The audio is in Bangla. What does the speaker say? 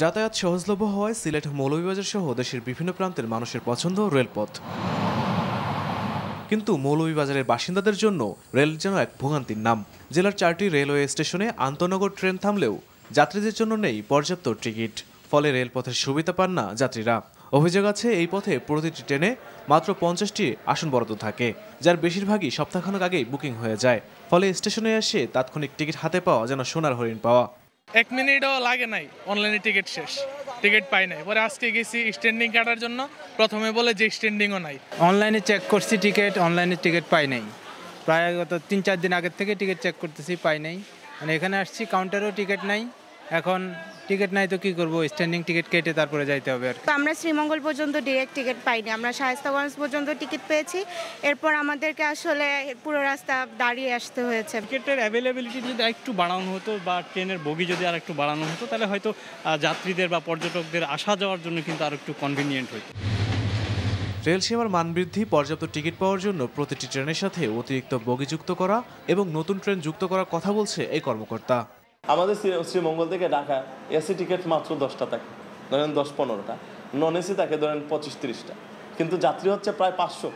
যাতায়াত সহজলভ্য হওয়ায় সিলেট মৌলভীবাজার সহ দেশের বিভিন্ন প্রান্তের মানুষের পছন্দ রেলপথ। কিন্তু মৌলভীবাজারের বাসিন্দাদের জন্য রেল যেন এক ভোগান্তির নাম। জেলার 4টি রেলওয়ে স্টেশনে আন্তনগর ট্রেন থামলেও যাত্রীদের জন্য নেই পর্যাপ্ত টিকিট, ফলে রেলপথের সুবিধা পান না যাত্রীরা। অভিযোগ আছে এই পথে প্রতিটি ট্রেনে মাত্র 50টি আসন বরাদ্দ থাকে, যার বেশিরভাগই সপ্তাহখানেক আগেই বুকিং হয়ে যায়। ফলে স্টেশনে এসে তাৎক্ষণিক টিকিট হাতে পাওয়া যেন সোনার হরিণ পাওয়া। 1 মিনিটও লাগে নাই, অনলাইনে টিকিট শেষ, টিকিট পাই নাই। পরে আজকে গেছি স্ট্যান্ডিং কাটার জন্য, প্রথমে বলে যে স্ট্যান্ডিংও নাই। অনলাইনে চেক করছি টিকিট, অনলাইনে টিকিট পাই নাই। প্রায় গত 3-4 দিন আগের থেকে টিকিট চেক করতেছি, পাই নাই। মানে এখানে আসছি, কাউন্টারেও টিকিট নাই। এখন টিকিট নাই তো কি করব, স্ট্যান্ডিং টিকিট কেটে তারপরে যাইতে হবে আর। তো আমরা শ্রীমঙ্গল পর্যন্ত ডিরেক্ট টিকিট পাইনি, আমরা শায়েস্তাগঞ্জ পর্যন্ত টিকিট পেয়েছি। এরপর আমাদেরকে আসলে পুরো রাস্তা দাঁড়িয়ে আসতে হয়েছে। টিকিটের অ্যাভেলেবিলিটি যদি একটু বাড়ানো হতো বা ট্রেনের বগি যদি আর একটু বাড়ানো হতো, তাহলে হয়তো যাত্রীদের বা পর্যটকদের আসা যাওয়ার জন্য কিন্তু আর একটু কনভিনিয়েন্ট হতো। রেল সেবার মান বৃদ্ধি, পর্যাপ্ত টিকিট পাওয়ার জন্য প্রতিটি ট্রেনের সাথে অতিরিক্ত বগি যুক্ত করা এবং নতুন ট্রেন যুক্ত করার কথা বলছে এই কর্মকর্তা। আমাদের শ্রীমঙ্গল থেকে ঢাকা এসি টিকিট মাত্র 10টা থাকে, ধরেন 10-15টা, নন এসি থাকে ধরেন 25-30টা, কিন্তু যাত্রী হচ্ছে প্রায় 500।